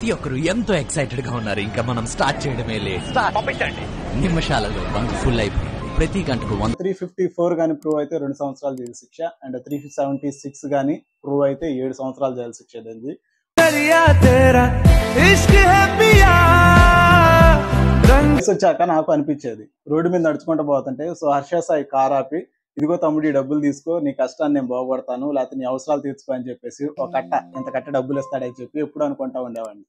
ప్రతి ఒక్కరు ఎంతో ఎక్సైటెడ్ గా ఉన్నారు. ఇంకా మనం స్టార్ట్ చేయడమే లేట్. నిమిషాలలో బంక్ ఫుల్ అయిపోయింది. ప్రతి గంటకు 354 గాని ప్రూవ్ అయితే 2 సంవత్సరాలు జైలు శిక్ష, అండ్ 376 గాని ప్రూవ్ అయితే 7 సంవత్సరాలు జైలు శిక్ష అయింది. వచ్చాక నాకు అనిపించేది, రోడ్డు మీద నడుచుకుంటూ పోతుంటే సో హర్ష సాయి కార్ ఆపి, ఇదిగో తమ్ముడు ఈ డబ్బులు తీసుకో, నీ కష్టాన్ని నేను బాగుపడతాను, లేకపోతే నీ అవసరాలు తీర్చుకో అని చెప్పేసి ఒక కట్ట ఎంత కట్ట డబ్బులు ఇస్తాడని చెప్పి ఎప్పుడు అనుకుంటా ఉండేవాడిని.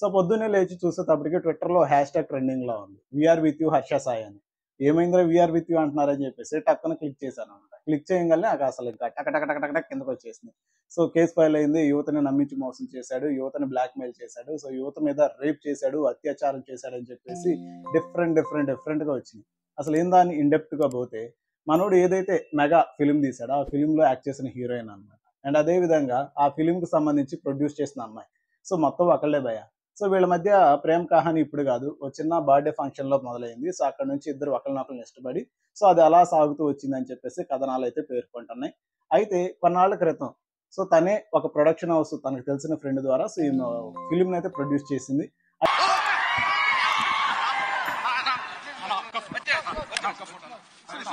సో పొద్దున్నే లేచి చూసేటప్పటికి ట్విట్టర్ లో #, ట్రెండింగ్ లో ఉంది, we're with you Harsha Sai అని. ఏమైందిరా వీఆర్ విత్ యూ అంటున్నారని చెప్పేసి టక్కున క్లిక్ చేశాను అనమాట. క్లిక్ చేయగానే నాకు అసలు ఇంకా టక్ కిందకు వచ్చేసింది. సో కేసు ఫైల్ అయింది, యువతని నమ్మించి మోసం చేశాడు, యువతని బ్లాక్ మెయిల్ చేశాడు, సో యువత మీద రేప్ చేశాడు, అత్యాచారం చేశాడు అని చెప్పేసి డిఫరెంట్ గా వచ్చింది. అసలు ఏం దాన్ని ఇండెప్త్ గా పోతే, మనోడు ఏదైతే మెగా ఫిలిం తీశాడో ఆ ఫిలిం లో యాక్ట్ చేసిన హీరోయిన్ అనమాట. అండ్ అదే విధంగా ఆ ఫిలిం కి సంబంధించి ప్రొడ్యూస్ చేసిన అమ్మాయి. సో మొత్తం ఒకళ్ళే భయ. సో వీళ్ళ మధ్య ప్రేమ కహాని ఇప్పుడు కాదు, ఒక చిన్న బర్త్డే ఫంక్షన్ లో మొదలైంది. సో అక్కడ నుంచి ఇద్దరు ఒకరినొకరిని ఇష్టపడి సో అది అలా సాగుతూ వచ్చిందని చెప్పేసి కథనాలు అయితే పేర్కొంటున్నాయి. అయితే కొన్నాళ్ల క్రితం సో తనే ఒక ప్రొడక్షన్ హౌస్ తనకు తెలిసిన ఫ్రెండ్ ద్వారా సో ఈ ఫిలిం అయితే ప్రొడ్యూస్ చేసింది.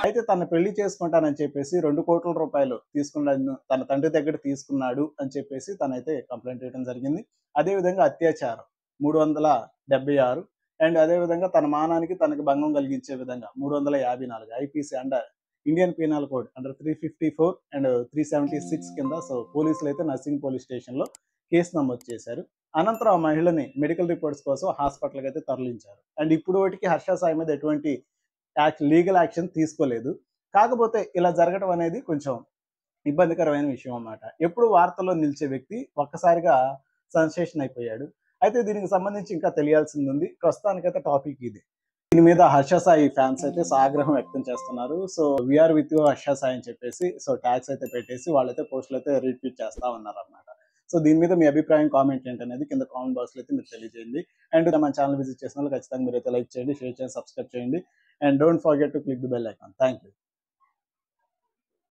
అయితే తన పెళ్లి చేసుకుంటానని చెప్పేసి 2 కోట్ల రూపాయలు తీసుకున్నాడు, తన తండ్రి దగ్గర తీసుకున్నాడు అని చెప్పేసి తనైతే కంప్లైంట్ చేయడం జరిగింది. అదేవిధంగా అత్యాచారం 376, అండ్ అదేవిధంగా తన మానానికి తనకి భంగం కలిగించే విధంగా 354 IPC and Indian penal code under 354 and 376 కింద సో పోలీసులు అయితే నర్సింగ్ పోలీస్ స్టేషన్ లో కేసు నమోదు చేశారు. అనంతరం ఆ మహిళని మెడికల్ రిపోర్ట్స్ కోసం హాస్పిటల్కి అయితే తరలించారు. అండ్ ఇప్పుడు వాటికి హర్ష సాయి మీద ఎటువంటి లీగల్ యాక్షన్ తీసుకోలేదు. కాకపోతే ఇలా జరగడం అనేది కొంచెం ఇబ్బందికరమైన విషయం అన్నమాట. ఎప్పుడు వార్తల్లో నిలిచే వ్యక్తి ఒక్కసారిగా సెన్సేషన్ అయిపోయాడు. అయితే దీనికి సంబంధించి ఇంకా తెలియాల్సింది ఉంది. ప్రస్తుతానికైతే టాపిక్ ఇది. దీని మీద హర్ష సాయి ఫ్యాన్స్ అయితే ఆగ్రహం వ్యక్తం చేస్తున్నారు. So we're with you Harsha Sai అని చెప్పేసి సో ట్యాగ్స్ అయితే పెట్టేసి వాళ్ళైతే పోస్టులు అయితే రీట్వీట్ చేస్తా ఉన్నారు అన్నమాట. సో దీని మీద మీ అభిప్రాయం కామెంట్ ఏంటనేది కింద కామెంట్ బాక్స్ లో అయితే మీరు తెలియజేయండి. అండ్ మన ఛానల్ విజిట్ చేసిన వాళ్ళు ఖచ్చితంగా మీరు అయితే లైక్ చేయండి, షేర్ చేయండి, సబ్స్క్రైబ్ చేయండి, and don't forget to click the bell icon. Thank you.